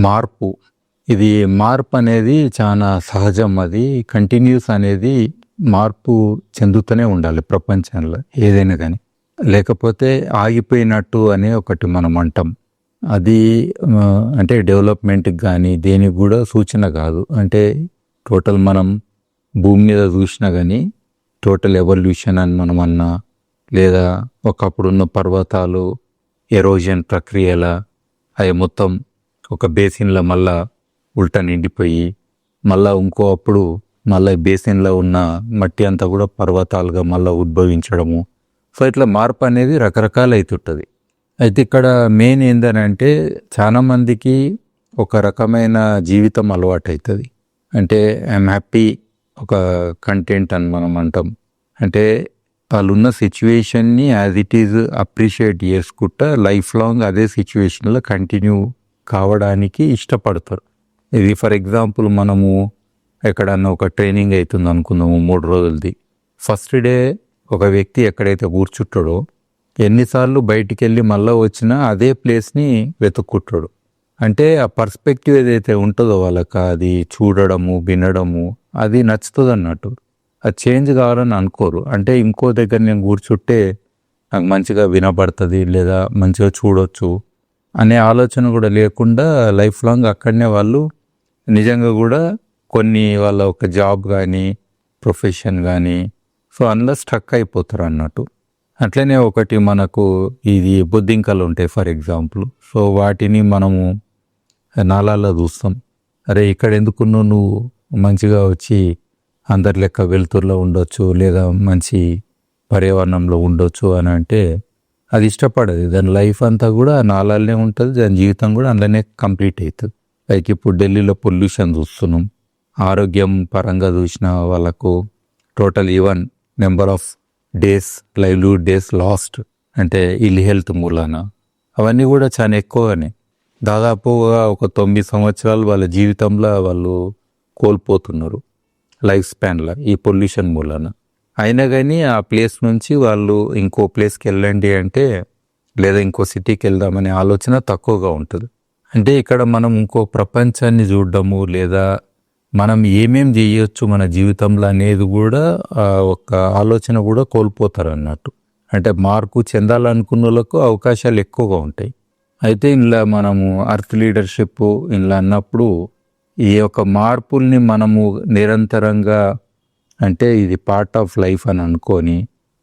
మార్పు. ఇది మార్పనేది చాలా సహజం. అది కంటిన్యూస్ అనేది మార్పు చెందుతూనే ఉండాలి ప్రపంచంలో ఏదైనా గానీ. లేకపోతే ఆగిపోయినట్టు అనే ఒకటి మనం అంటాం. అది అంటే డెవలప్‌మెంట్‌కి గానీ, దేనికి గూడా సూచన గాదు. అంటే టోటల్ మనం భూమి మీద జూషినా గానీ, టోటల్ ఎవల్యూషన్ అని మనం అన్నా, లేదా ఒకప్పుడున్న పర్వతాలు ఎరోజన్ ప్రక్రియల అయి మొత్తం ఒక బేసిన్‌లో మళ్ళా ఉల్టా నిండిపోయి, మళ్ళా ఇంకో అప్పుడు మళ్ళా బేసిన్‌లో ఉన్న మట్టి అంతా గూడా పర్వతాలుగా మళ్ళా ఉద్భవించడము. సో, ఇట్లా మార్పు అనేది రకరకాలైతుంటది. అయితే ఇక్కడ మెయిన్ ఏందనంటే చాలా మందికి ఒక రకమైన జీవితం అలవాటైతది. అంటే ఐయామ్ హ్యాపీ, ఒక కంటెంట్ అని మనం అంటాం. అంటే వాళ్ళున్న సిచ్యువేషన్‌ని యాజ్ ఇట్ ఈజ్ అప్రిషియేట్ చేసుకుంటా లైఫ్ లాంగ్ అదే సిచ్యువేషన్‌లో కంటిన్యూ కావడానికి ఇష్టపడతారు. ఇది ఫర్ ఎగ్జాంపుల్ మనము ఎక్కడన్నా ఒక ట్రైనింగ్ అవుతుంది అనుకుందాము 3 రోజులది. ఫస్ట్ డే ఒక వ్యక్తి ఎక్కడైతే కూర్చుంటాడో ఎన్నిసార్లు బయటికెళ్ళి మళ్ళా వచ్చినా అదే ప్లేస్ని వెతుక్కుంటాడు. అంటే ఆ పర్స్పెక్టివ్ ఏదైతే ఉంటుందో వాళ్ళకి అది చూడడము, వినడము అది నచ్చుతుంది అన్నట్టు. అది చేంజ్ కావాలని అనుకోరు. అంటే ఇంకో దగ్గర నేను కూర్చుంటే నాకు మంచిగా వినబడుతుంది లేదా మంచిగా చూడొచ్చు అనే ఆలోచన కూడా లేకుండా లైఫ్ లాంగ్ అక్కడనే వాళ్ళు నిజంగా కూడా కొన్ని వాళ్ళ ఒక జాబ్ కానీ ప్రొఫెషన్ కానీ సో అందులో స్ట్రక్ అయిపోతారు అన్నట్టు. అట్లనే ఒకటి మనకు ఇది బొద్దింకలు ఉంటాయి ఫర్ ఎగ్జాంపుల్. సో వాటిని మనము నాలాల్లో చూస్తాం. అరే ఇక్కడ ఎందుకున్నావు, నువ్వు మంచిగా వచ్చి అందరి లెక్క వెలుతురులో ఉండొచ్చు లేదా మంచి పర్యావరణంలో ఉండొచ్చు అని అంటే అది ఇష్టపడదు. దాని లైఫ్ అంతా కూడా నాలాలనే ఉంటుంది, దాని జీవితం కూడా అందులోనే కంప్లీట్ అవుతుంది. లైక్ ఇప్పుడు ఢిల్లీలో పొల్యూషన్ చూస్తున్నాం. ఆరోగ్యం పరంగా చూసిన వాళ్ళకు total even number of days, livelihood days last అంటే ఇల్ హెల్త్ మూలాన అవన్నీ కూడా చాలా ఎక్కువగానే, దాదాపుగా ఒక 9 సంవత్సరాలు వాళ్ళ జీవితంలో వాళ్ళు కోల్పోతున్నారు లైఫ్ స్పాన్లో ఈ పొల్యూషన్ మూలాన. అయినా కానీ ఆ ప్లేస్ నుంచి వాళ్ళు ఇంకో ప్లేస్కి వెళ్ళండి అంటే లేదా ఇంకో సిటీకి వెళ్దామనే ఆలోచన తక్కువగా ఉంటుంది. అంటే ఇక్కడ మనం ఇంకో ప్రపంచాన్ని చూడడము లేదా మనం ఏమేం చేయొచ్చు మన జీవితంలో అనేది కూడా ఒక ఆలోచన కూడా కోల్పోతారు అన్నట్టు. అంటే మార్పు చెందాలనుకున్న వాళ్ళకు అవకాశాలు ఎక్కువగా ఉంటాయి. అయితే ఇలా మనము అర్త్ లీడర్షిప్ ఇలా అన్నప్పుడు ఈ యొక్క మార్పుల్ని మనము నిరంతరంగా అంటే ఇది పార్ట్ ఆఫ్ లైఫ్ అని అనుకొని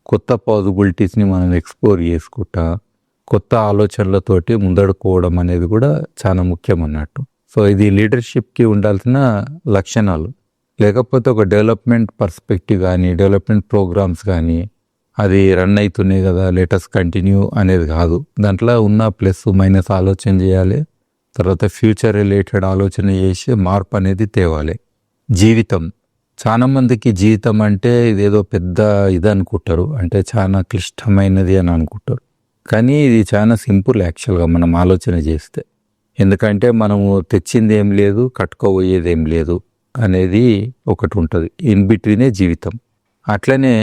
కొత్త పాసిబిలిటీస్ని మనం ఎక్స్ప్లోర్ చేసుకుంటా కొత్త ఆలోచనలతోటి ముందడుకోవడం అనేది కూడా చాలా ముఖ్యం అన్నట్టు. సో ఇది లీడర్షిప్కి ఉండాల్సిన లక్షణాలు. లేకపోతే ఒక డెవలప్మెంట్ పర్స్పెక్టివ్ కానీ డెవలప్మెంట్ ప్రోగ్రామ్స్ కానీ అది రన్ అవుతున్నాయి కదా లెటస్ కంటిన్యూ అనేది కాదు. దాంట్లో ఉన్న ప్లస్ మైనస్ ఆలోచన చేయాలి. తర్వాత ఫ్యూచర్ రిలేటెడ్ ఆలోచన చేసి మార్పు అనేది తేవాలి. జీవితం, చాలా మందికి జీవితం అంటే ఇదేదో పెద్ద ఇది అనుకుంటారు, అంటే చాలా క్లిష్టమైనది అని అనుకుంటారు. కానీ ఇది చాలా సింపుల్ యాక్చువల్గా మనం ఆలోచన చేస్తే. ఎందుకంటే మనము తెచ్చింది ఏం లేదు, కట్టుకోబోయేది ఏం లేదు అనేది ఒకటి ఉంటుంది. ఇన్ బిట్వీనే జీవితం. అట్లనే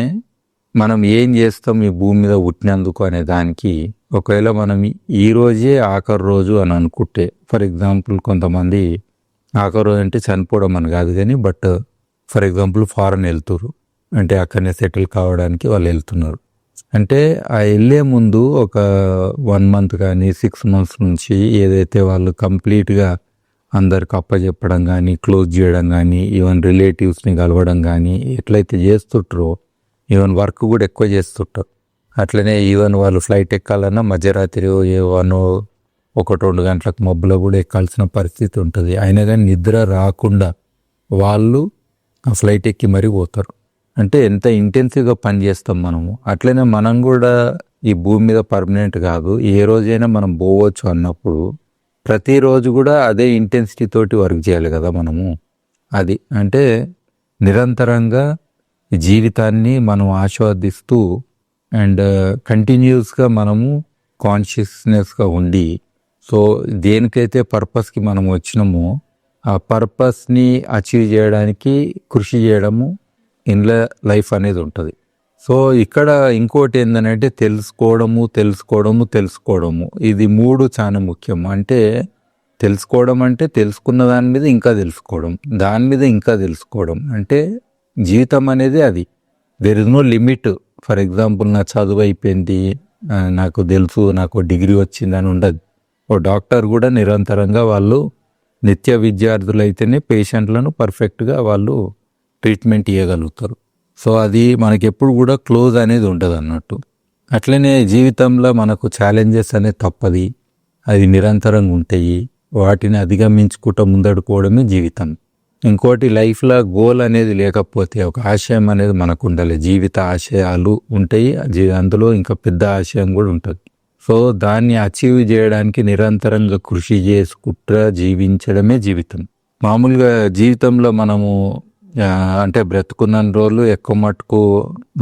మనం ఏం చేస్తాం ఈ భూమి మీద పుట్టినందుకు అనే దానికి ఒకవేళ మనం ఈ రోజే ఆఖరి రోజు అని అనుకుంటే, ఫర్ ఎగ్జాంపుల్ కొంతమంది ఆఖరి రోజు అంటే చనిపోవడం అని కాదు కానీ బట్ ఫర్ ఎగ్జాంపుల్ ఫారెన్ వెళ్తున్నారు అంటే అక్కడనే సెటిల్ కావడానికి వాళ్ళు వెళ్తున్నారు. అంటే ఆ వెళ్ళే ముందు ఒక 1 month కానీ 6 months నుంచి ఏదైతే వాళ్ళు కంప్లీట్గా అందరికి అప్పచెప్పడం కానీ క్లోజ్ చేయడం కానీ ఈవెన్ రిలేటివ్స్ని కలవడం కానీ ఎట్లయితే చేస్తుంటారో ఈవెన్ వర్క్ కూడా ఎక్కువ చేస్తుంటారు. అట్లనే ఈవెన్ వాళ్ళు ఫ్లైట్ ఎక్కాలన్నా మధ్యరాత్రి 1-2 గంటలకు మబ్బులో కూడా ఎక్కాల్సిన పరిస్థితి ఉంటుంది. అయినా కానీ నిద్ర రాకుండా వాళ్ళు ఆ ఫ్లైట్ ఎక్కి మరీ పోతారు. అంటే ఎంత ఇంటెన్సివ్గా పనిచేస్తాం మనము. అట్లనే మనం కూడా ఈ భూమి మీద పర్మనెంట్ కాదు, ఏ రోజైనా మనం పోవచ్చు అన్నప్పుడు ప్రతిరోజు కూడా అదే ఇంటెన్సిటీ తోటి వర్క్ చేయాలి కదా మనము. అది అంటే నిరంతరంగా జీవితాన్ని మనం ఆస్వాదిస్తూ అండ్ కంటిన్యూస్గా మనము కాన్షియస్నెస్గా ఉండి సో దేనికైతే పర్పస్కి మనం వచ్చినామో ఆ పర్పస్ని అచీవ్ చేయడానికి కృషి చేయడము ఇన్ల లైఫ్ అనేది ఉంటుంది. సో ఇక్కడ ఇంకోటి ఏంటంటే తెలుసుకోవడము ఇది 3 చాలా ముఖ్యం. అంటే తెలుసుకోవడం అంటే తెలుసుకున్న దాని మీద ఇంకా తెలుసుకోవడం, దాని మీద ఇంకా తెలుసుకోవడం. అంటే జీవితం అనేది అది. There is no limit. For example నా చదువు అయిపోయింది, నాకు తెలుసు, నాకు డిగ్రీ వచ్చిందని ఉండదు. ఓ డాక్టర్ కూడా నిరంతరంగా వాళ్ళు నిత్య విద్యార్థులు అయితేనే పేషెంట్లను పర్ఫెక్ట్గా వాళ్ళు ట్రీట్మెంట్ ఇవ్వగలుగుతారు. సో అది మనకి ఎప్పుడు కూడా క్లోజ్ అనేది ఉండదు అన్నట్టు. అట్లనే జీవితంలో మనకు ఛాలెంజెస్ అనేది తప్పది, అది నిరంతరంగా ఉంటాయి. వాటిని అధిగమించుకుంటూ ముందడుకోవడమే జీవితం. ఇంకోటి, లైఫ్లో గోల్ అనేది లేకపోతే ఒక ఆశయం అనేది మనకు ఉండాలి. జీవిత ఆశయాలు ఉంటాయి, అందులో ఇంకా పెద్ద ఆశయం కూడా ఉంటుంది. సో దాన్ని అచీవ్ చేయడానికి నిరంతరంగా కృషి చేసుకుంటూ జీవించడమే జీవితం. మామూలుగా జీవితంలో మనము అంటే బ్రతుకున్న రోజులు ఎక్కువ మటుకు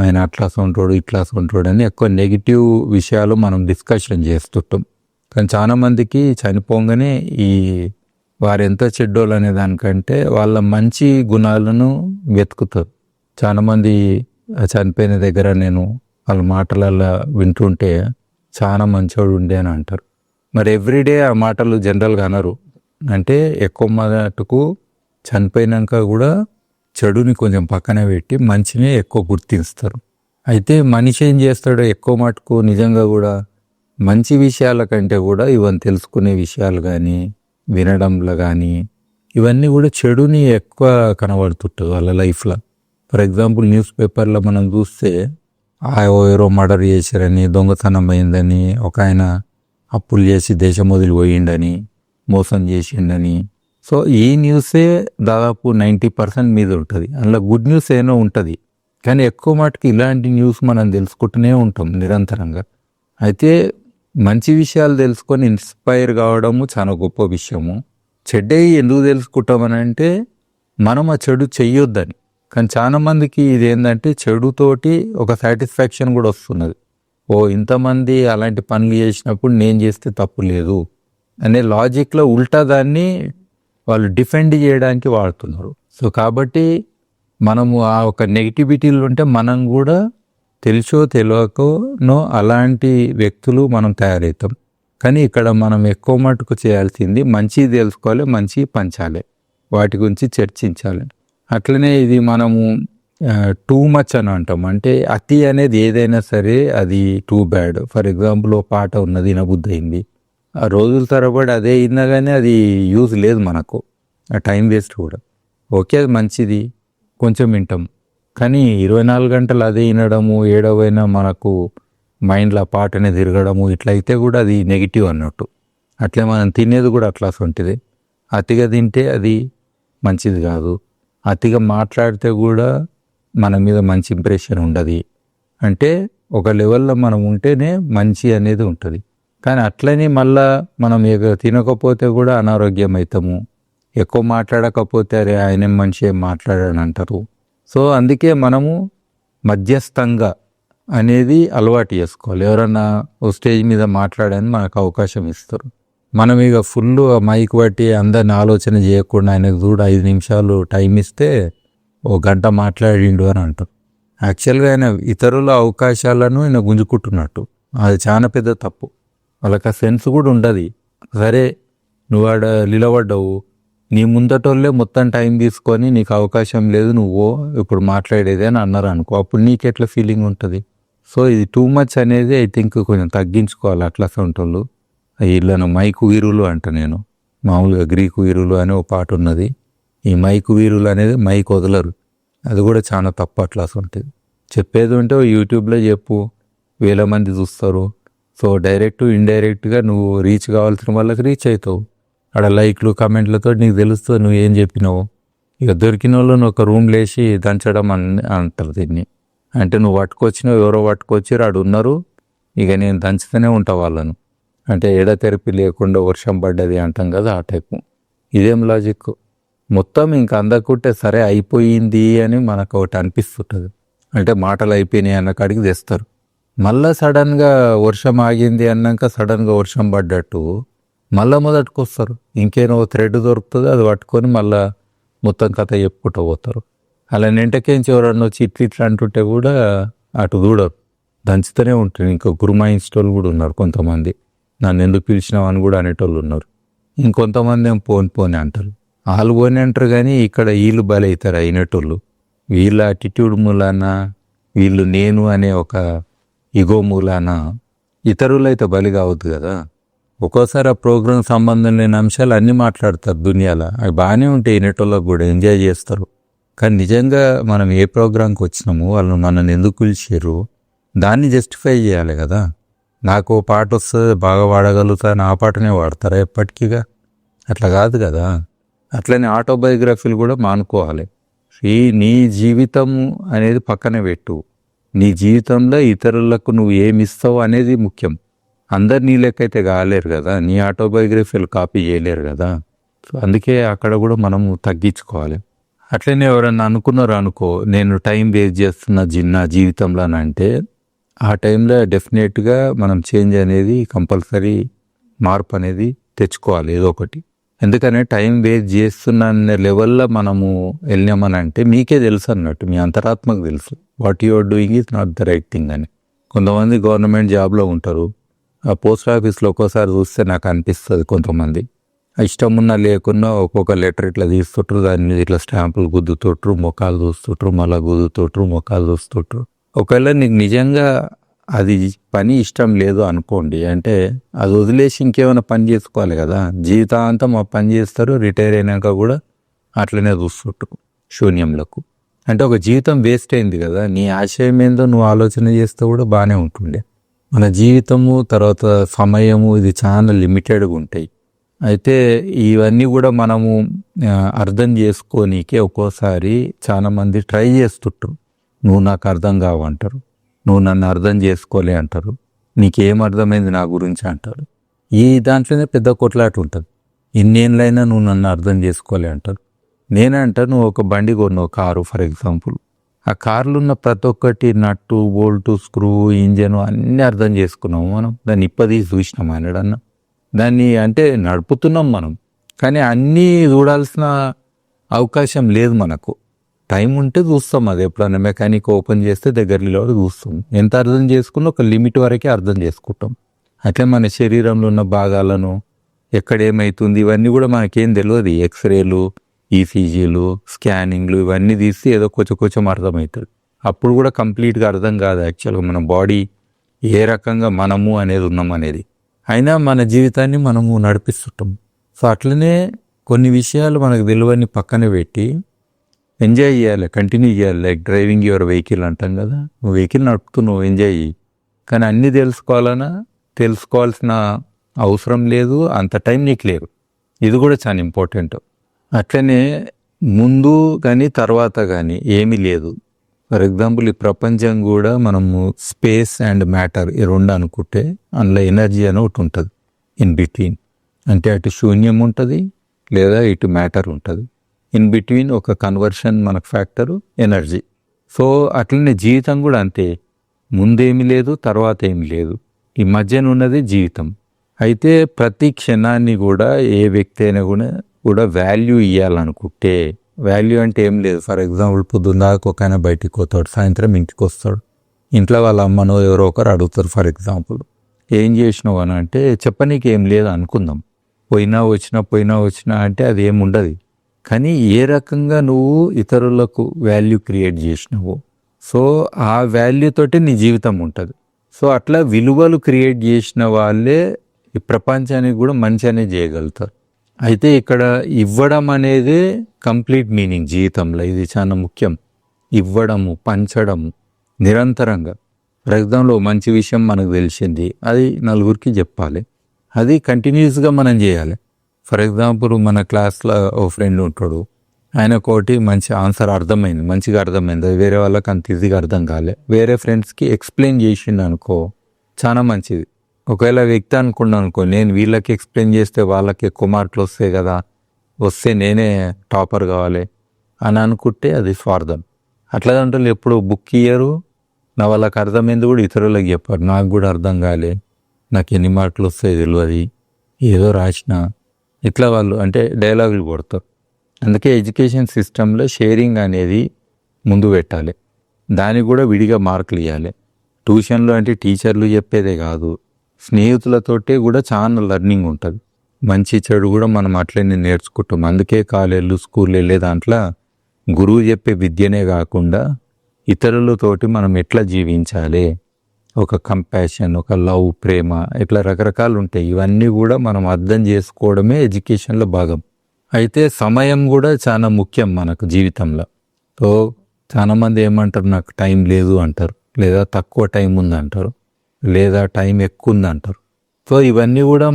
ఆయన అట్లా ఉంటాడు ఇట్లా ఉంటాడు అని ఎక్కువ నెగిటివ్ విషయాలు మనం డిస్కషన్ చేస్తుంటాం. కానీ చాలా మందికి చనిపోగానే ఈ వారెంత చెడ్డోళ్ళు అనే దానికంటే వాళ్ళ మంచి గుణాలను వెతుకుతారు. చాలామంది చనిపోయిన దగ్గర నేను వాళ్ళ మాటలలో వింటుంటే చాలా మంచోడు ఉండే అని అంటారు. మరి ఎవ్రీడే ఆ మాటలు జనరల్గా అనరు. అంటే ఎక్కువ మటుకు చనిపోయినాక కూడా చెడుని కొంచెం పక్కన పెట్టి మంచిని ఎక్కువ గుర్తిస్తారు. అయితే మనిషి ఏం చేస్తాడో ఎక్కువ మటుకు నిజంగా కూడా మంచి విషయాల కంటే కూడా ఇవన్నీ తెలుసుకునే విషయాలు కానీ వినడంలో కానీ ఇవన్నీ కూడా చెడుని ఎక్కువ కనబడుతుంటుంది వాళ్ళ లైఫ్లో. ఫర్ ఎగ్జాంపుల్ న్యూస్ పేపర్లో మనం చూస్తే ఎవరో మర్డర్ చేశారని, దొంగతనం అయిందని, ఒక ఆయన అప్పులు చేసి దేశం వదిలిపోయిండని, మోసం చేసిండని. సో ఈ న్యూసే దాదాపు 90% మీద ఉంటుంది. అందులో గుడ్ న్యూస్ ఏమో ఉంటుంది, కానీ ఎక్కువ మటుకు ఇలాంటి న్యూస్ మనం తెలుసుకుంటూనే ఉంటాం నిరంతరంగా. అయితే మంచి విషయాలు తెలుసుకొని ఇన్స్పైర్ కావడము చాలా గొప్ప విషయము. చెడ్డవి ఎందుకు తెలుసుకుంటామని అంటే మనం ఆ చెడు చెయ్యొద్దని. కానీ చాలా మందికి ఇదేంటంటే చెడుతోటి ఒక సాటిస్ఫాక్షన్ కూడా వస్తున్నది. ఇంతమంది అలాంటి పనులు చేసినప్పుడు నేను చేస్తే తప్పు లేదు అనే లాజిక్లో ఉల్టా దాన్ని వాళ్ళు డిఫెండ్ చేయడానికి వాడుతున్నారు. సో కాబట్టి మనము ఆ ఒక నెగిటివిటీలు ఉంటే మనం కూడా తెలుసో తెలియకనో అలాంటి వ్యక్తులు మనం తయారవుతాం. కానీ ఇక్కడ మనం ఎక్కువ మటుకు చేయాల్సింది మంచి తెలుసుకోవాలి, మంచి పంచాలి, వాటి గురించి చర్చించాలి. అట్లనే ఇది మనము టూ మచ్ అని అంటాం. అంటే అతి అనేది ఏదైనా సరే అది టూ బ్యాడ్. ఫర్ ఎగ్జాంపుల్ ఓ పాట ఉన్నది, వినబుద్ధి అయింది, ఆ రోజుల తరబడి అదే విన్నా కానీ అది యూజ్ లేదు మనకు, ఆ టైం వేస్ట్ కూడా. ఓకే అది మంచిది, కొంచెం వింటాం. కానీ 24 గంటలు అదే వినడము, ఏడవైనా మనకు మైండ్లో ఆ పాటనే తిరగడము, ఇట్లా అయితే కూడా అది నెగిటివ్ అన్నట్టు. అట్లే మనం తినేది కూడా అట్లా ఉంటుంది. అతిగా తింటే అది మంచిది కాదు. అతిగా మాట్లాడితే కూడా మన మీద మంచి ఇంప్రెషన్ ఉండదు. అంటే ఒక లెవెల్లో మనం ఉంటేనే మంచి అనేది ఉంటుంది. కానీ అట్లనే మళ్ళా మనం తినకపోతే కూడా అనారోగ్యం అవుతాము. ఎక్కువ మాట్లాడకపోతే అరే ఆయన మనిషి ఏం మాట్లాడాలని అంటారు. సో అందుకే మనము మధ్యస్థంగా అనేది అలవాటు చేసుకోవాలి. ఎవరన్నా ఓ స్టేజ్ మీద మాట్లాడని మనకు అవకాశం ఇస్తారు, మనం ఇక ఫుల్ మైక్ బట్టి అందరిని ఆలోచన చేయకుండా ఆయనకు చూడ 5 నిమిషాలు టైం ఇస్తే 1 గంట మాట్లాడిండు అని అంటారు. యాక్చువల్గా ఆయన ఇతరుల అవకాశాలను ఆయన గుంజుకుంటున్నట్టు. అది చాలా పెద్ద తప్పు. వాళ్ళకి ఆ సెన్స్ కూడా ఉండదు. సరే నువ్వు ఆడ నిలబడ్డావు, నీ ముందటోళ్ళే మొత్తం టైం తీసుకొని నీకు అవకాశం లేదు, నువ్వు ఇప్పుడు మాట్లాడేది అని అన్నారు అనుకో, అప్పుడు నీకెట్లా ఫీలింగ్ ఉంటుంది? సో ఇది టూ మచ్ అనేది ఐ థింక్ కొంచెం తగ్గించుకోవాలి. అట్లా సొంటోళ్ళు వీళ్ళను మైకు వీరులు అంట. నేను మామూలుగా గ్రీకు వీరులు అనే ఒక పాట ఉన్నది. ఈ మైకు వీరులు అనేది మైక్ వదలరు, అది కూడా చాలా తప్పు. అట్లా ఉంటుంది. చెప్పేది ఉంటే యూట్యూబ్లో చెప్పు, 1000 మంది చూస్తారు. సో డైరెక్ట్ ఇండైరెక్ట్గా నువ్వు రీచ్ కావాల్సిన వాళ్ళకి రీచ్ అవుతావు. ఆడ లైక్లు కమెంట్లతో నీకు తెలుస్తుంది నువ్వు ఏం చెప్పినావు. ఇక దొరికిన వాళ్ళని ఒక రూమ్ లేచి దంచడం అంటారు దీన్ని. అంటే నువ్వు పట్టుకొచ్చినావు, ఎవరో పట్టుకొచ్చారు, ఆడు ఉన్నారు, ఇక నేను దంచుతూనే ఉంటా వాళ్ళను. అంటే ఎడతెరిపి లేకుండా వర్షం పడ్డది అంటాం కదా, ఆ టైపు. ఇదేం లాజిక్? మొత్తం ఇంకా అందకుంటే సరే అయిపోయింది అని మనకు ఒకటి అనిపిస్తుంటుంది. అంటే మాటలు అయిపోయినాయి అన్న కాడికి తెస్తారు. మళ్ళీ సడన్గా వర్షం ఆగింది అన్నాక సడన్గా వర్షం పడ్డట్టు మళ్ళీ మొదటికి వస్తారు. ఇంకేనో థ్రెడ్ దొరుకుతుంది, అది పట్టుకొని మళ్ళీ మొత్తం కథ చెప్పుకుంటూ పోతారు. అలా నింటకేంచి ఎవరన్నా వచ్చి ఇట్లా అంటుంటే కూడా అటు చూడరు, దంచుతూనే ఉంటారు. ఇంకా గురుమాయించేటోళ్ళు కూడా ఉన్నారు కొంతమంది. నన్ను ఎందుకు పిలిచినావు అని కూడా అనేటోళ్ళు ఉన్నారు. ఇంకొంతమంది ఏం పోని పోని అంటారు. వాళ్ళు పోని అంటారు కానీ ఇక్కడ వీళ్ళు బలవుతారు అయినటోళ్ళు. వీళ్ళ యాటిట్యూడ్ మూలాన, వీళ్ళు నేను అనే ఒక ఇగో మూలాన ఇతరులు అయితే బలి కావద్దు కదా. ఒక్కోసారి ఆ ప్రోగ్రామ్ సంబంధం లేని అంశాలు అన్నీ మాట్లాడతారు దునియాలో. అవి బాగానే ఉంటాయి, వినేటోళ్ళకి కూడా ఎంజాయ్ చేస్తారు. కానీ నిజంగా మనం ఏ ప్రోగ్రాంకి వచ్చినామో వాళ్ళు మనల్ని ఎందుకు పిలిచారు దాన్ని జస్టిఫై చేయాలి కదా. నాకు ఓ పాట వస్తుంది, బాగా పాడగలుగుతా, నా పాటనే వాడతారా ఎప్పటికీగా? అట్లా కాదు కదా. అట్లనే ఆటోబయోగ్రఫీలు కూడా మానుకోవాలి. నీ జీవితం అనేది పక్కన పెట్టు. నీ జీవితంలో ఇతరులకు నువ్వు ఏమిస్తావు అనేది ముఖ్యం. అందరు నీ లెక్కైతే కాలేరు కదా, నీ ఆటోబయోగ్రఫీలు కాపీ చేయలేరు కదా. అందుకే అక్కడ కూడా మనము తగ్గించుకోవాలి. అట్లనే ఎవరన్నా అనుకున్నారు అనుకో, నేను టైం వేస్ట్ చేస్తున్న నా జీవితంలో అంటే ఆ టైంలో డెఫినెట్గా మనం చేంజ్ అనేది కంపల్సరీ, మార్పు అనేది తెచ్చుకోవాలి ఏదో ఒకటి. ఎందుకనే టైం వేస్ట్ చేస్తున్న లెవెల్లో మనము వెళ్ళామని అంటే మీకే తెలుసు అన్నట్టు, మీ అంతరాత్మకు తెలుసు what you are doing is not the right thing అని. కొంతమంది గవర్నమెంట్ జాబ్లో ఉంటారు, ఆ పోస్ట్ ఆఫీస్లో ఒక్కోసారి చూస్తే నాకు అనిపిస్తుంది కొంతమంది ఇష్టం ఉన్నా లేకున్నా ఒక్కొక్క లెటర్ ఇట్లా తీస్తుంటారు, దాని మీద ఇట్లా స్టాంపులు గుద్దుతుంటారు, ముఖాలు చూస్తుంటారు, మళ్ళీ గుద్దుతుంటారు, ముఖాలు చూస్తుంటారు. ఒకవేళ నీకు నిజంగా అది పని ఇష్టం లేదు అనుకోండి, అంటే అది వదిలేసి ఇంకేమైనా పని చేసుకోవాలి కదా. జీవితాంతం ఆ పని చేస్తారు, రిటైర్ అయినాక కూడా అట్లనే చూస్తుంటారు శూన్యంలకు. అంటే ఒక జీవితం వేస్ట్ అయింది కదా. నీ ఆశయం ఏందో నువ్వు ఆలోచన చేస్తే కూడా బాగానే ఉంటుండే. మన జీవితము తర్వాత సమయము ఇది చాలా లిమిటెడ్గా ఉంటాయి. అయితే ఇవన్నీ కూడా మనము అర్థం చేసుకోనీకే ఒక్కోసారి చాలా మంది ట్రై చేస్తుంటారు. నువ్వు నాకు అర్థం కావంటారు, నువ్వు నన్ను అర్థం చేసుకోలే అంటారు, నీకేం అర్థమైంది నా గురించి అంటారు. ఈ దాంట్లోనే పెద్ద కొట్లాట ఉంటుంది. ఇన్నేళ్ళైనా నువ్వు నన్ను అర్థం చేసుకోలే అంటారు. నేనంట నువ్వు ఒక బండి కొన్నావు, కారు ఫర్ ఎగ్జాంపుల్. ఆ కార్లో ఉన్న ప్రతి ఒక్కటి నట్టు, బోల్టు, స్క్రూ, ఇంజను అన్నీ అర్థం చేసుకున్నాము మనం. దాన్ని ఇప్పదీసి చూసినాం అనడన్నా. దాన్ని అంటే నడుపుతున్నాం మనం, కానీ అన్నీ చూడాల్సిన అవకాశం లేదు మనకు. టైం ఉంటే చూస్తాం, అది ఎప్పుడన్నా మెకానిక్ ఓపెన్ చేస్తే దగ్గరలో చూస్తాం. ఎంత అర్థం చేసుకున్నా ఒక లిమిట్ వరకే అర్థం చేసుకుంటాం. అట్లే మన శరీరంలో ఉన్న భాగాలను ఎక్కడేమవుతుంది ఇవన్నీ కూడా మనకేం తెలియదు. ఎక్స్రేలు, ఈసీజీలు, స్కానింగ్లు ఇవన్నీ తీసి ఏదో కొంచెం అర్థమవుతుంది. అప్పుడు కూడా కంప్లీట్గా అర్థం కాదు యాక్చువల్గా మన బాడీ ఏ రకంగా మనము అనేది ఉన్నాం అనేది. అయినా మన జీవితాన్ని మనము నడిపిస్తుంటాం. సో అట్లనే కొన్ని విషయాలు మనకు తెలియని పక్కన పెట్టి ఎంజాయ్ చేయాలి, కంటిన్యూ చేయాలి. లైక్ డ్రైవింగ్ యువర్ వెహికల్ అంటాం కదా. నువ్వు వెహికల్ నడుపుతున్నావు, ఎంజాయ్ చేయి. కానీ అన్నీ తెలుసుకోవాల్సిన అవసరం లేదు, అంత టైం నీకు లేదు. ఇది కూడా చాలా ఇంపార్టెంట్. అట్లనే ముందు కానీ తర్వాత కానీ ఏమీ లేదు. ఫర్ ఎగ్జాంపుల్ ఈ ప్రపంచం కూడా మనము స్పేస్ అండ్ మ్యాటర్ ఈ రెండు అనుకుంటే అందులో ఎనర్జీ అని ఒకటి ఉంటుంది ఇన్ బిట్వీన్. అంటే అటు శూన్యం ఉంటుంది లేదా ఇటు మ్యాటర్ ఉంటుంది. ఇన్ బిట్వీన్ ఒక కన్వర్షన్ మనకు ఫ్యాక్టరు ఎనర్జీ. సో అట్లనే జీవితం కూడా అంతే, ముందేమి లేదు తర్వాత ఏమి లేదు, ఈ మధ్యన ఉన్నది జీవితం. అయితే ప్రతి క్షణాన్ని కూడా ఏ వ్యక్తి అయినా కూడా వాల్యూ ఇవ్వాలనుకుంటే, వాల్యూ అంటే ఏం లేదు. ఫర్ ఎగ్జాంపుల్ పొద్దున్న దాకా ఒక ఆయన బయటికి పోతాడు, సాయంత్రం ఇంటికి వస్తాడు. ఇంట్లో వాళ్ళ అమ్మనో ఎవరో ఒకరు అడుగుతారు ఫర్ ఎగ్జాంపుల్, ఏం చేసినావు అని అంటే చెప్పనీకి ఏం లేదు అనుకుందాం. పోయినా వచ్చినా అంటే అది ఏముండదు. కానీ ఏ రకంగా నువ్వు ఇతరులకు వాల్యూ క్రియేట్ చేసినావు, సో ఆ వాల్యూ తోటి నీ జీవితం ఉంటుంది. సో అట్లా విలువలు క్రియేట్ చేసిన వాళ్ళే ఈ ప్రపంచానికి కూడా మంచి అనేది చేయగలుగుతారు. అయితే ఇక్కడ ఇవ్వడం అనేది కంప్లీట్ మీనింగ్ జీవితంలో. ఇది చాలా ముఖ్యం. ఇవ్వడము, పంచడము నిరంతరంగా. ఫర్ ఎగ్జాంపుల్ మంచి విషయం మనకు తెలిసింది, అది నలుగురికి చెప్పాలి. అది కంటిన్యూస్గా మనం చేయాలి. ఫర్ ఎగ్జాంపుల్ మన క్లాస్లో ఓ ఫ్రెండ్ ఉంటాడు, ఆయనకోటి మంచి ఆన్సర్ అర్థమైంది, మంచిగా అర్థమైంది, అది వేరే వాళ్ళకి అంత ఈజీగా అర్థం కాలే. వేరే ఫ్రెండ్స్కి ఎక్స్ప్లెయిన్ చేసిండు అనుకో, చాలా మంచిది. ఒకవేళ వ్యక్తి అనుకున్నాను అనుకో, నేను వీళ్ళకి ఎక్స్ప్లెయిన్ చేస్తే వాళ్ళకి ఎక్కువ మార్కులు వస్తాయి కదా, వస్తే నేనే టాపర్ కావాలి అని అనుకుంటే అది స్వార్థం. అట్లాంటి ఎప్పుడు బుక్ ఇయ్యరు, నా వాళ్ళకి అర్థమైంది కూడా ఇతరులకు చెప్పారు. నాకు కూడా అర్థం కాలే, నాకు ఎన్ని మార్కులు వస్తాయి తెలియదు, ఏదో రాసిన, ఇట్లా వాళ్ళు అంటే డైలాగులు కొడతారు. అందుకే ఎడ్యుకేషన్ సిస్టంలో షేరింగ్ అనేది ముందు పెట్టాలి. దానికి కూడా విడిగా మార్కులు ఇవ్వాలి. ట్యూషన్లో అంటే టీచర్లు చెప్పేదే కాదు, స్నేహితులతోటే కూడా చాలా లెర్నింగ్ ఉంటుంది. మంచి చెడు కూడా మనం అట్లనే నేర్చుకుంటాం. అందుకే కాలేళ్ళు స్కూల్ వెళ్ళే దాంట్లో గురువు చెప్పే విద్యనే కాకుండా ఇతరులతోటి మనం ఎట్లా జీవించాలి, ఒక కంపాషన్, ఒక లవ్, ప్రేమ, ఇట్లా రకరకాలు ఉంటాయి. ఇవన్నీ కూడా మనం అర్థం చేసుకోవడమే ఎడ్యుకేషన్లో భాగం. అయితే సమయం కూడా చాలా ముఖ్యం మనకు జీవితంలో. సో చాలామంది ఏమంటారు, నాకు టైం లేదు అంటారు, లేదా తక్కువ టైం ఉందంటారు, లేదా టైం ఎక్కువ ఉందంటారు. సో ఇవన్నీ కూడా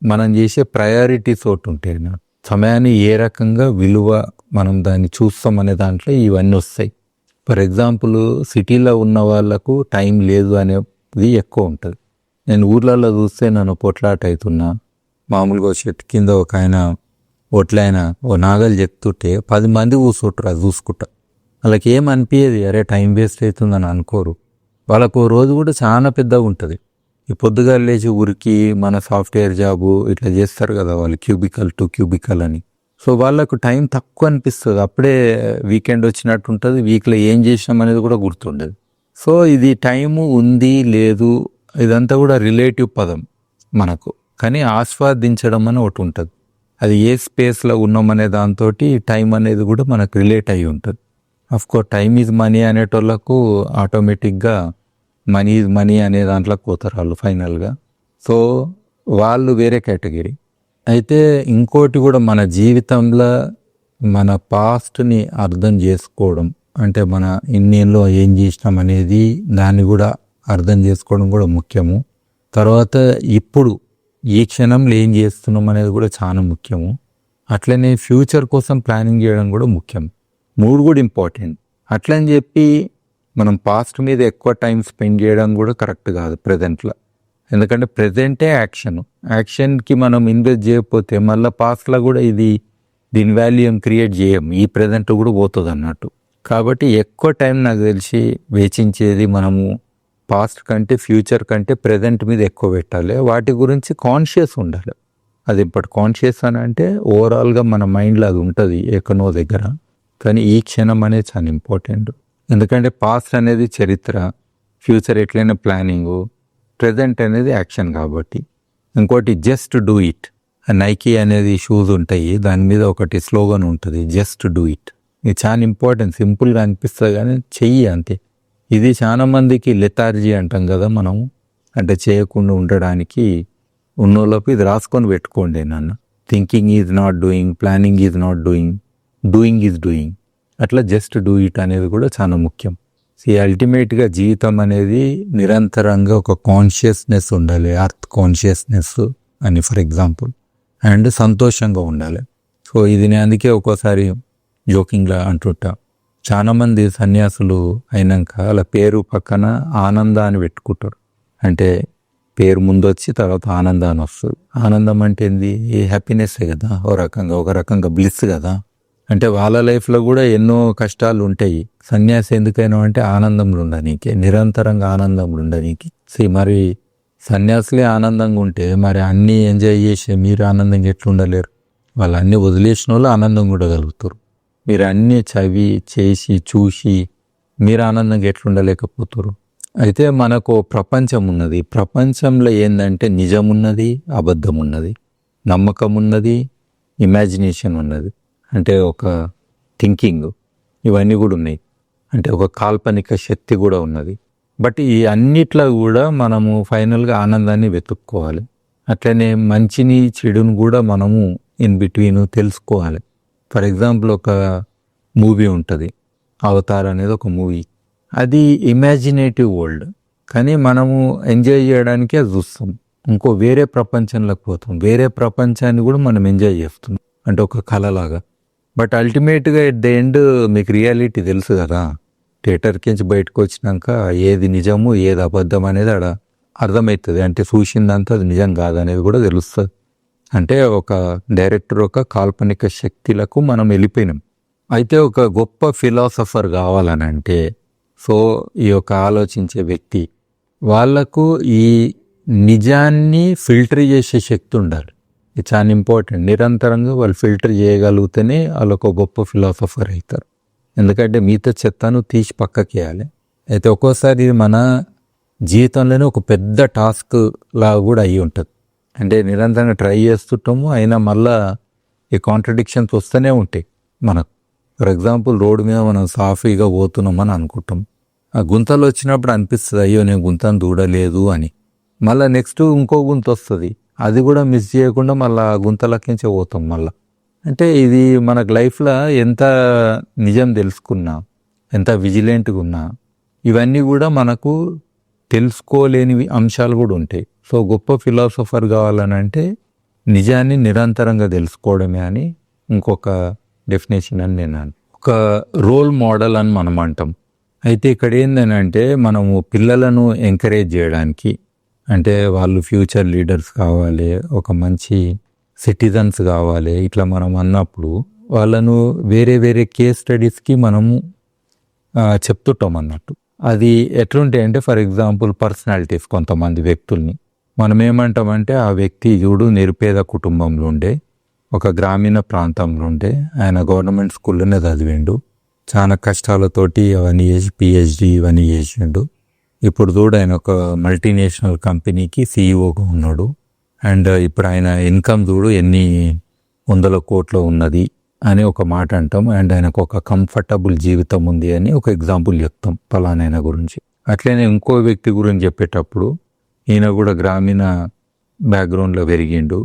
మనం చేసే ప్రయారిటీస్ ఒకటి ఉంటాయి. సమయాన్ని ఏ రకంగా విలువ మనం దాన్ని చూస్తాం అనే దాంట్లో ఇవన్నీ వస్తాయి. ఫర్ ఎగ్జాంపుల్, సిటీలో ఉన్న వాళ్ళకు టైం లేదు అనేది ఎక్కువ ఉంటుంది. నేను ఊర్లలో చూస్తే నన్ను పొట్లాట అవుతున్నా, మామూలుగా చెట్టు కింద ఒక ఆయన ఒట్లైన ఓ నాగలు చెప్తుంటే 10 మంది కూర్చుంటారు అది చూసుకుంటా. వాళ్ళకి ఏం అనిపించేది, అరే టైం వేస్ట్ అవుతుందని అనుకోరు. వాళ్ళకు ఓ రోజు కూడా చాలా పెద్దగా ఉంటుంది. ఈ పొద్దుగా లేచి ఊరికి మన సాఫ్ట్వేర్ జాబు ఇట్లా చేస్తారు కదా వాళ్ళు, క్యూబికల్ టు క్యూబికల్ అని. సో వాళ్ళకు టైం తక్కువ అనిపిస్తుంది. అప్పుడే వీకెండ్ వచ్చినట్టు ఉంటుంది, వీక్లో ఏం చేసినాం అనేది కూడా గుర్తుండదు. సో ఇది టైము ఉంది లేదు ఇదంతా కూడా రిలేటివ్ పదం మనకు, కానీ ఆస్వాదించడం అని ఒకటి ఉంటుంది. అది ఏ స్పేస్లో ఉన్నామనే దాంతో టైం అనేది కూడా మనకు రిలేట్ అయి ఉంటుంది. అఫ్కోర్స్ టైమ్ ఈజ్ మనీ అనేటోళ్ళకు ఆటోమేటిక్గా మనీ ఈజ్ మనీ అనే దాంట్లోకి పోతారు వాళ్ళు ఫైనల్గా. సో వాళ్ళు వేరే కేటగిరీ. అయితే ఇంకోటి కూడా మన జీవితంలో మన పాస్ట్ని అర్థం చేసుకోవడం, అంటే మన ఇన్నేళ్ళలో ఏం చేసినాం అనేది దాన్ని కూడా అర్థం చేసుకోవడం కూడా ముఖ్యము. తర్వాత ఇప్పుడు ఈ క్షణంలో ఏం చేస్తున్నాం అనేది కూడా చాలా ముఖ్యము. అట్లనే ఫ్యూచర్ కోసం ప్లానింగ్ చేయడం కూడా ముఖ్యం. 3 కూడా ఇంపార్టెంట్. అట్లని చెప్పి మనం పాస్ట్ మీద ఎక్కువ టైం స్పెండ్ చేయడం కూడా కరెక్ట్ కాదు ప్రజెంట్లో. ఎందుకంటే ప్రజెంటే యాక్షన్కి మనం ఇన్వెస్ట్ చేయకపోతే మళ్ళీ పాస్ట్లో కూడా దీని వాల్యూ ఏం క్రియేట్ చేయం, ఈ ప్రజెంట్ కూడా పోతుంది అన్నట్టు. కాబట్టి ఎక్కువ టైం నాకు తెలిసి వేచించేది మనము పాస్ట్ కంటే ఫ్యూచర్ కంటే ప్రజెంట్ మీద ఎక్కువ పెట్టాలి. వాటి గురించి కాన్షియస్ ఉండాలి. అది ఇప్పుడు కాన్షియస్ అని అంటే ఓవరాల్గా మన మైండ్లో అది ఉంటుంది ఎక్కనో దగ్గర. కానీ ఈ క్షణం అనేది చాలా ఇంపార్టెంట్. ఎందుకంటే పాస్ట్ అనేది చరిత్ర, ఫ్యూచర్ ఎట్లయినా ప్లానింగు, ప్రజెంట్ అనేది యాక్షన్. కాబట్టి ఇంకోటి జస్ట్ డూ ఇట్. నైకీ అనేది షూస్ ఉంటాయి, దాని మీద ఒకటి స్లోగన్ ఉంటుంది, జస్ట్ డూ ఇట్. ఇది చాలా ఇంపార్టెంట్. సింపుల్గా అనిపిస్తుంది కానీ చెయ్యి అంతే. ఇది చాలా మందికి లెథార్జీ అంటాం కదా మనం, అంటే చేయకుండా ఉండడానికి. ఉన్నోళ్ళకు ఇది రాసుకొని పెట్టుకోండి నాన్న. Thinking is not doing, planning is not doing, doing is doing. అట్లా జస్ట్ డూ ఇట్ అనేది కూడా చాలా ముఖ్యం. అల్టిమేట్గా జీవితం అనేది నిరంతరంగా ఒక కాన్షియస్నెస్ ఉండాలి, అర్త్ కాన్షియస్నెస్ అని ఫర్ ఎగ్జాంపుల్, అండ్ సంతోషంగా ఉండాలి. సో ఇది నేను అందుకే ఒక్కోసారి జోకింగ్లా అంటుంటా, చాలామంది సన్యాసులు అయినాక వాళ్ళ పేరు పక్కన ఆనంద అని పెట్టుకుంటారు. అంటే పేరు ముందు వచ్చి తర్వాత ఆనందాన్ని వస్తుంది. ఆనందం అంటే ఏంది, ఏ హ్యాపీనెస్సే కదా, ఒక రకంగా బ్లిస్ కదా. అంటే వాళ్ళ లైఫ్లో కూడా ఎన్నో కష్టాలు ఉంటాయి. సన్యాసి ఎందుకైనా అంటే ఆనందంలో ఉండనీకి, నిరంతరంగా ఆనందంలో ఉండనీకి. మరి సన్యాసులే ఆనందంగా ఉంటే మరి అన్నీ ఎంజాయ్ చేసే మీరు ఆనందంగా ఎట్లుండలేరు? వాళ్ళు అన్నీ వదిలేసిన వాళ్ళు ఆనందంగా ఉండగలుగుతారు. మీరు అన్నీ చవి చేసి చూసి మీరు ఆనందంగా ఎట్లుండలేకపోతారు? అయితే మనకు ప్రపంచం ఉన్నది. ప్రపంచంలో ఏంటంటే నిజం ఉన్నది, అబద్ధం ఉన్నది, నమ్మకం ఉన్నది, ఇమాజినేషన్ ఉన్నది, అంటే ఒక థింకింగ్, ఇవన్నీ కూడా ఉన్నాయి. అంటే ఒక కాల్పనిక శక్తి కూడా ఉన్నది. బట్ ఈ అన్నిట్లో కూడా మనము ఫైనల్గా ఆనందాన్ని వెతుక్కోవాలి. అట్లనే మంచిని చెడును కూడా మనము ఇన్ బిట్వీన్ తెలుసుకోవాలి. ఫర్ ఎగ్జాంపుల్ ఒక మూవీ ఉంటుంది, అవతార్ అనేది ఒక మూవీ. అది ఇమాజినేటివ్ వరల్డ్, కానీ మనము ఎంజాయ్ చేయడానికి అది చూస్తాం. ఇంకో వేరే ప్రపంచంలోకి పోతాం, వేరే ప్రపంచాన్ని కూడా మనం ఎంజాయ్ చేస్తున్నాం, అంటే ఒక కళలాగా. బట్ అల్టిమేట్గా ఎట్ ద ఎండ్ మీకు రియాలిటీ తెలుసు కదా. థియేటర్కించి బయటకు వచ్చినాక ఏది నిజము ఏది అబద్ధం అనేది అక్కడ అర్థమవుతుంది. అంటే చూసిందంతా అది నిజం కాదనేది కూడా తెలుస్తుంది. అంటే ఒక డైరెక్టర్ ఒక కాల్పనిక శక్తులకు మనం వెళ్ళిపోయినాం. అయితే ఒక గొప్ప ఫిలాసఫర్ కావాలని అంటే, సో ఈ యొక్క ఆలోచించే వ్యక్తి వాళ్లకు ఈ నిజాన్ని ఫిల్టర్ చేసే శక్తి ఉండాలి. ఇది చాలా ఇంపార్టెంట్. నిరంతరంగా వాళ్ళు ఫిల్టర్ చేయగలిగితేనే వాళ్ళు ఒక గొప్ప ఫిలాసఫర్ అవుతారు. ఎందుకంటే మిగతా చెత్తను తీసి పక్కకి వేయాలి. అయితే ఒక్కోసారి ఇది మన జీవితంలోనే ఒక పెద్ద టాస్క్ లాగా కూడా అయ్యి ఉంటుంది. అంటే నిరంతరంగా ట్రై చేస్తుంటాము, అయినా మళ్ళా ఈ కాంట్రడిక్షన్స్ వస్తూనే ఉంటాయి మనకు. ఫర్ ఎగ్జాంపుల్ రోడ్డు మీద మనం సాఫీగా పోతున్నామని అనుకుంటాం, ఆ గుంతలు వచ్చినప్పుడు అనిపిస్తుంది అయ్యో నేను గుంతను దూడలేదు అని. మళ్ళీ నెక్స్ట్ ఇంకో గుంత వస్తుంది, అది కూడా మిస్ చేయకుండా మళ్ళీ ఆ గుంతలకించే పోతాం మళ్ళీ. అంటే ఇది మనకు లైఫ్లో ఎంత నిజం తెలుసుకున్నా, ఎంత విజిలెంట్గా ఉన్నా, ఇవన్నీ కూడా మనకు తెలుసుకోలేనివి అంశాలు కూడా ఉంటాయి. సో గొప్ప ఫిలాసఫర్ కావాలని అంటే నిజాన్ని నిరంతరంగా తెలుసుకోవడమే అని ఇంకొక డెఫినేషన్ అని నేను ఒక రోల్ మోడల్ అని మనం అంటాం. అయితే ఇక్కడ ఏంటంటే మనము పిల్లలను ఎంకరేజ్ చేయడానికి, అంటే వాళ్ళు ఫ్యూచర్ లీడర్స్ కావాలి, ఒక మంచి సిటిజన్స్ కావాలి, ఇట్లా మనం అన్నప్పుడు వాళ్ళను వేరే వేరే కేస్ స్టడీస్కి మనము చెప్తుంటాం అన్నట్టు. అది ఎట్లుంటాయి అంటే ఫర్ ఎగ్జాంపుల్ పర్సనాలిటీస్, కొంతమంది వ్యక్తుల్ని మనం ఏమంటామంటే ఆ వ్యక్తి చూడు నిరుపేద కుటుంబంలో ఉండే, ఒక గ్రామీణ ప్రాంతంలో ఉండే, ఆయన గవర్నమెంట్ స్కూల్లోనే చదివిండు, చాలా కష్టాలతోటి అవన్నీ చేసి పిహెచ్డి ఇవన్నీ చేసిండు. ఇప్పుడు చూడు ఆయన ఒక మల్టీనేషనల్ కంపెనీకి సీఈఓగా ఉన్నాడు. అండ్ ఇప్పుడు ఆయన ఇన్కమ్ చూడు ఎన్ని 100 కోట్ల ఉన్నది అని ఒక మాట అంటాం. అండ్ ఆయనకు ఒక కంఫర్టబుల్ జీవితం ఉంది అని ఒక ఎగ్జాంపుల్ చెప్తాం పలానా గురించి. అట్లనే ఇంకో వ్యక్తి గురించి చెప్పేటప్పుడు ఈయన కూడా గ్రామీణ బ్యాక్గ్రౌండ్లో పెరిగిండు,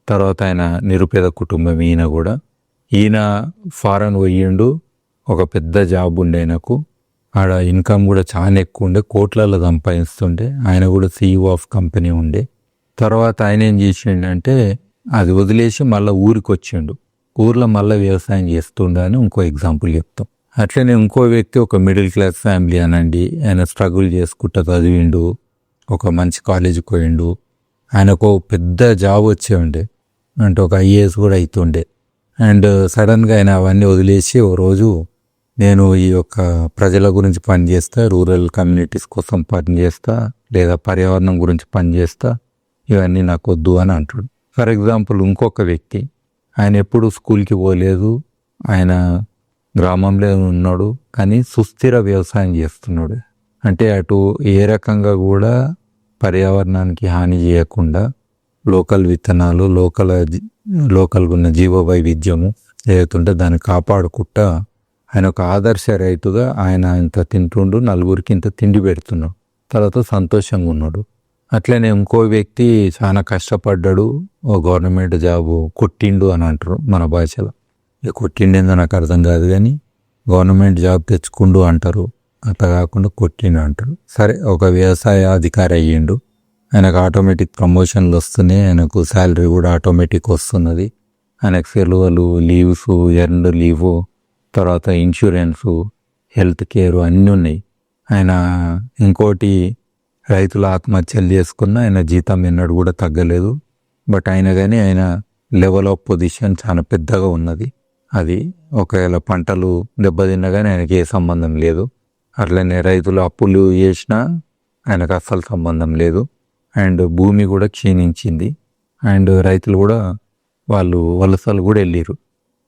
తర్వాత ఆయన నిరుపేద కుటుంబం. ఈయన ఫారెన్ పోయిండు, ఒక పెద్ద జాబ్ ఉండే ఆయనకు, ఆడ ఇన్కమ్ కూడా చాలా ఎక్కువ ఉండే, కోట్లలో సంపాదిస్తుండే. ఆయన కూడా సీఈఓ ఆఫ్ కంపెనీ ఉండే. తర్వాత ఆయన ఏం చేసిండంటే అది వదిలేసి మళ్ళీ ఊరికి వచ్చిండు, ఊర్లో మళ్ళీ వ్యవసాయం చేస్తుండే అని ఇంకో ఎగ్జాంపుల్ చెప్తాం. అట్లనే ఇంకో వ్యక్తి ఒక మిడిల్ క్లాస్ ఫ్యామిలీ అనండి, ఆయన స్ట్రగుల్ చేసుకుంటూ చదివిండు, ఒక మంచి కాలేజీకి పోయిండు, ఆయనకు పెద్ద జాబ్ వచ్చే ఉండే, అంటే ఒక ఐఏఎస్ కూడా అవుతుండే. అండ్ సడన్గా ఆయన అవన్నీ వదిలేసి ఓ రోజు నేను ఈ యొక్క ప్రజల గురించి పనిచేస్తా, రూరల్ కమ్యూనిటీస్ కోసం పనిచేస్తా, లేదా పర్యావరణం గురించి పనిచేస్తా, ఇవన్నీ నాకు వద్దు అని అంటాడు. ఫర్ ఎగ్జాంపుల్ ఇంకొక వ్యక్తి, ఆయన ఎప్పుడు స్కూల్కి పోలేదు, ఆయన గ్రామంలో ఉన్నాడు, కానీ సుస్థిర వ్యవసాయం చేస్తున్నాడు. అంటే అటు ఏ రకంగా కూడా పర్యావరణానికి హాని చేయకుండా లోకల్ విత్తనాలు, లోకల్ ఉన్న జీవ వైవిధ్యము ఏదైతుంటే దాన్ని కాపాడుకుంటా ఆయన ఒక ఆదర్శ రైతుగా ఆయన ఇంత తింటుండు, నలుగురికి ఇంత తిండి పెడుతున్నాడు, తర్వాత సంతోషంగా ఉన్నాడు. అట్లనే ఇంకో వ్యక్తి చాలా కష్టపడ్డాడు, ఓ గవర్నమెంట్ జాబు కొట్టిండు అని అంటారు మన భాషలో. కొట్టిండేందో నాకు అర్థం కాదు, కానీ గవర్నమెంట్ జాబ్ తెచ్చుకుండు అంటారు, అట్లా కాకుండా కొట్టిండు అంటారు. సరే, ఒక వ్యవసాయ అధికారి అయ్యిండు, ఆయనకు ఆటోమేటిక్ ప్రమోషన్లు వస్తున్నాయి, ఆయనకు శాలరీ కూడా ఆటోమేటిక్ వస్తున్నది, ఆయనకు సెలవులు, లీవ్స్, ఎర్న్డ్ లీవ్, తర్వాత ఇన్సూరెన్సు, హెల్త్ కేర్ అన్నీ ఉన్నాయి. ఆయన ఇంకోటి రైతుల ఆత్మహత్యలు చేసుకున్న ఆయన జీతం ఎన్నడూ కూడా తగ్గలేదు. బట్ అయినా కానీ ఆయన లెవెల్ ఆఫ్ పొజిషన్ చాలా పెద్దగా ఉన్నది. అది ఒకవేళ పంటలు దెబ్బతిన్నా కానీ ఆయనకి ఏ సంబంధం లేదు. అట్లనే రైతులు అప్పులు చేసినా ఆయనకు అస్సలు సంబంధం లేదు. అండ్ భూమి కూడా క్షీణించింది, అండ్ రైతులు కూడా వాళ్ళు వలసలు కూడా వెళ్ళిరు.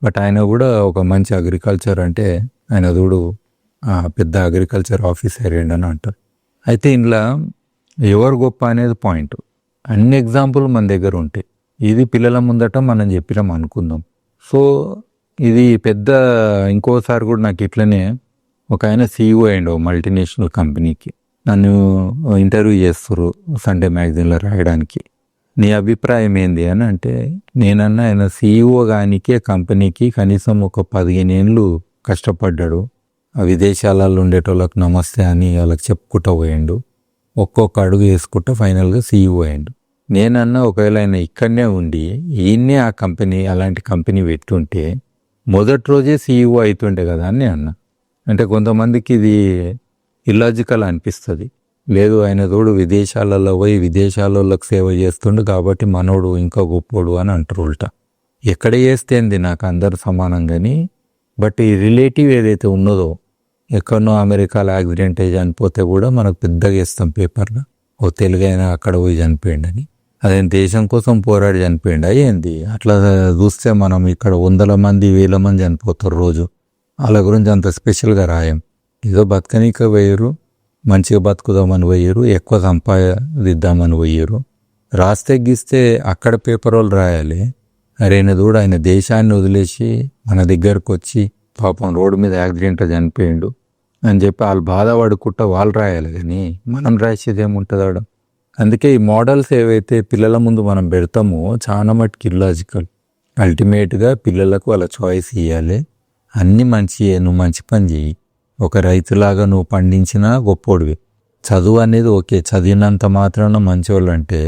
బట్ ఆయన కూడా ఒక మంచి అగ్రికల్చర్, అంటే ఆయన చూడు పెద్ద అగ్రికల్చర్ ఆఫీసర్ అని అంటారు. అయితే ఇందులో ఎవరు గొప్ప అనేది పాయింట్. అన్ని ఎగ్జాంపుల్ మన దగ్గర ఉంటాయి. ఇది పిల్లల ముందట మనం చెప్పినాం అనుకుందాం. సో ఇది పెద్ద, ఇంకోసారి కూడా నాకు ఇట్లనే ఒక ఆయన సీఈఓ అయ్యిండు మల్టీనేషనల్ కంపెనీకి. నన్ను ఇంటర్వ్యూ చేస్తారు సండే మ్యాగజైన్లో రాయడానికి. నీ అభిప్రాయం ఏంది అని అంటే, నేనన్నా ఆయన సీఈఓ గానికే కంపెనీకి కనీసం ఒక 15 ఏళ్ళు కష్టపడ్డాడు, విదేశాలలో ఉండేటోళ్ళకి నమస్తే అని వాళ్ళకి చెప్పుకుంటూ పోయిండు, ఒక్కొక్క అడుగు వేసుకుంటూ ఫైనల్గా సీఈఓ అయ్యిండు. నేనన్నా ఒకవేళ ఆయన ఇక్కడనే ఉండి ఈయన్నే ఆ కంపెనీ, అలాంటి కంపెనీ పెట్టుంటే మొదటి రోజే సీఈఓ అవుతుండే కదా అని అన్నా. అంటే కొంతమందికి ఇది ఇల్లాజికల్ అనిపిస్తుంది. లేదు, ఆయన తోడు విదేశాలలో పోయి విదేశాలకు సేవ చేస్తుండు కాబట్టి మనోడు ఇంకా గొప్పోడు అని అంటారు ఉల్టా. ఎక్కడ చేస్తేంది, నాకు అందరు సమానం కానీ, బట్ ఈ రిలేటివ్ ఏదైతే ఉన్నదో, ఎక్కడనో అమెరికాలో యాక్సిడెంట్ అయ్యి చనిపోతే కూడా మనకు పెద్దగా వేస్తాం పేపర్లో, ఓ తెలుగైనా అక్కడ పోయి చనిపోయిండు అని. అదే దేశం కోసం పోరాడి చనిపోయిండు అయ్యింది. అట్లా చూస్తే మనం ఇక్కడ 100 మంది 1000 మంది చనిపోతారు రోజు. వాళ్ళ గురించి అంత స్పెషల్గా రాయం. ఏదో బతకనీక పోయారు, మంచిగా బతుకుదామని పోయారు, ఎక్కువ సంపాదిద్దామని పోయారు, రాస్తే గీస్తే అక్కడ పేపర్ వాళ్ళు రాయాలి. అరే చూడు ఆయన దేశాన్ని వదిలేసి మన దగ్గరకు వచ్చి పాపం రోడ్డు మీద యాక్సిడెంట్లో చనిపోయిండు అని చెప్పి వాళ్ళు బాధపడుకుంటా వాళ్ళు రాయాలి, కానీ మనం రాసేది ఏముంటుంది ఆడ. అందుకే ఈ మోడల్స్ ఏవైతే పిల్లల ముందు మనం పెడతామో చాలా మటుకు ఇల్లాజికల్. అల్టిమేట్గా పిల్లలకు వాళ్ళ చాయిస్ ఇవ్వాలి. అన్నీ మంచియే, నువ్వు మంచి పని చెయ్యి. ఒక రైతులాగా నువ్వు పండించినా గొప్పోడివి. చదువు అనేది ఓకే, చదివినంత మాత్రాన మంచివాళ్ళు అంటే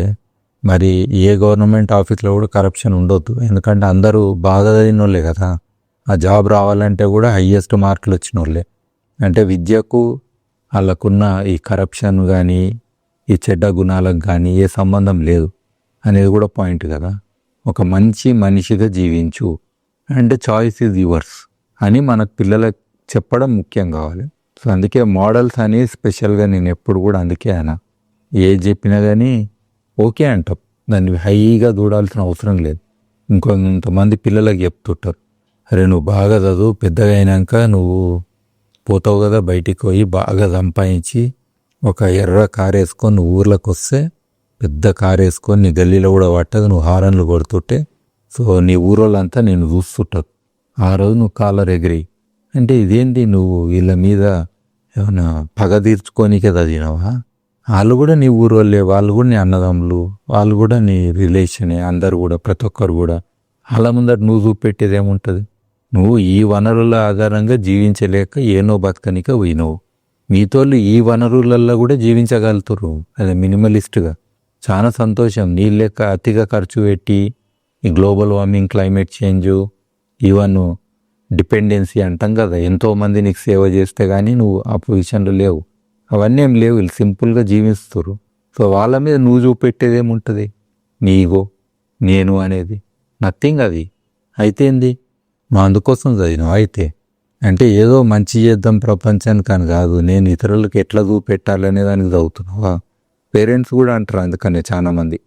మరి ఏ గవర్నమెంట్ ఆఫీస్లో కూడా కరప్షన్ ఉండొద్దు. ఎందుకంటే అందరూ బాగా చదివిన వాళ్ళే కదా. ఆ జాబ్ రావాలంటే కూడా హయ్యెస్ట్ మార్కులు వచ్చిన వాళ్ళే. అంటే విద్యకు వాళ్ళకున్న ఈ కరప్షన్ కానీ ఈ చెడ్డ గుణాలకు కానీ ఏ సంబంధం లేదు అనేది కూడా పాయింట్ కదా. ఒక మంచి మనిషిగా జీవించు అంటే చాయిస్ ఈజ్ యువర్స్ అని మనకు పిల్లలకు చెప్పడం ముఖ్యం కావాలి. సో అందుకే మోడల్స్ అని స్పెషల్గా నేను ఎప్పుడు కూడా అందుకే అనా, ఏది చెప్పినా కానీ ఓకే అంటాం, దాన్ని హైగా చూడాల్సిన అవసరం లేదు. ఇంకొంతమంది పిల్లలకు చెప్తుంటారు, అరే నువ్వు బాగా చదువు, పెద్దగా అయినాక నువ్వు పోతావు కదా బయటికి పోయి బాగా సంపాదించి ఒక ఎర్ర కారు వేసుకొని నువ్వు ఊర్లోకి వస్తే, పెద్ద కారు వేసుకొని నీ గల్లీలో కూడా పట్టదు, నువ్వు హారన్లు కొడుతుంటే సో నీ ఊరోళ్ళంతా నేను చూస్తుంటారు. ఆ రోజు నువ్వు కాలర్ ఎగిరి అంటే ఇదేంటి నువ్వు వీళ్ళ మీద ఏమైనా పగ తీర్చుకోనికే చదివినావా? వాళ్ళు కూడా నీ ఊరోళ్ళే, వాళ్ళు కూడా నీ అన్నదమ్ములు, వాళ్ళు కూడా నీ రిలేషనే, అందరు కూడా ప్రతి ఒక్కరు కూడా. వాళ్ళ ముందర నువ్వు చూపెట్టేది ఏముంటుంది? నువ్వు ఈ వనరుల ఆధారంగా జీవించలేక ఏనో బతకనిక పోయినావు. మీతోళ్ళు ఈ వనరులలో కూడా జీవించగలుగుతారు, అదే మినిమలిస్ట్గా. చాలా సంతోషం. నీ లెక్క అతిగా ఖర్చు పెట్టి ఈ global warming, climate change, even dependency అంటాం కదా, ఎంతోమంది నీకు సేవ చేస్తే కానీ నువ్వు ఆ పొజిషన్లో లేవు. అవన్నీ ఏం లేవు, వీళ్ళు సింపుల్గా జీవిస్తారు. సో వాళ్ళ మీద నువ్వు చూపెట్టేది ఏముంటుంది? నీగో నేను అనేది నథింగ్. అది అయితే ఏంది? మా అందుకోసం చదివినావు అయితే అంటే ఏదో మంచి చేద్దాం ప్రపంచానికి అని కాదు, నేను ఇతరులకు ఎట్లా చూపెట్టాలనే దానికి చదువుతున్నావా? పేరెంట్స్ కూడా అంటారు అందుకనే చాలామంది,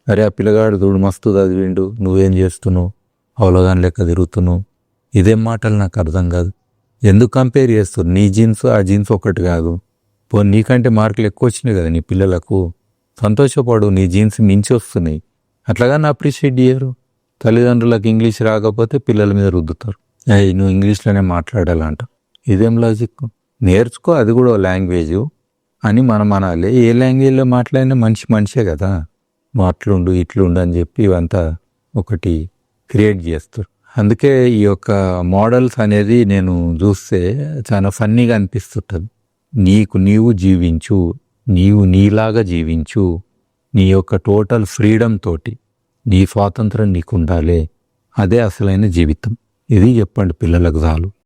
అరే ఆ పిల్లగాడు చూడు మస్తు చదివిండు, నువ్వేం చేస్తున్నావు, అవలోగాని లెక్క తిరుగుతున్నావు. ఇదేం మాటలు నాకు అర్థం కాదు. ఎందుకు కంపేర్ చేస్తారు? నీ జీన్స్ ఆ జీన్స్ ఒకటి కాదు. నీకంటే మార్కులు ఎక్కువ వచ్చినాయి కదా నీ పిల్లలకు, సంతోషపడు, నీ జీన్స్ మించి వస్తున్నాయి. అట్లాగానే అప్రిషియేట్ చేయరు. తల్లిదండ్రులకు ఇంగ్లీష్ రాకపోతే పిల్లల మీద రుద్దుతారు, నువ్వు ఇంగ్లీష్లోనే మాట్లాడాలంట. ఇదేం లాజిక్? నేర్చుకో, అది కూడా లాంగ్వేజ్ అని మనం అనాలి. ఏ లాంగ్వేజ్లో మాట్లాడినా మనిషే కదా. అట్లుండు ఇట్లుండు అని చెప్పి ఇవంతా ఒకటి క్రియేట్ చేస్తారు. అందుకే ఈ యొక్క మోడల్స్ అనేది నేను చూస్తే చాలా ఫన్నీగా అనిపిస్తుంటుంది. నీవు జీవించు, నీవు నీలాగా జీవించు, నీ యొక్క టోటల్ ఫ్రీడమ్ తోటి నీ స్వాతంత్రం నీకు ఉండాలి, అదే అసలైన జీవితం. ఇది చెప్పండి పిల్లలకు చాలు.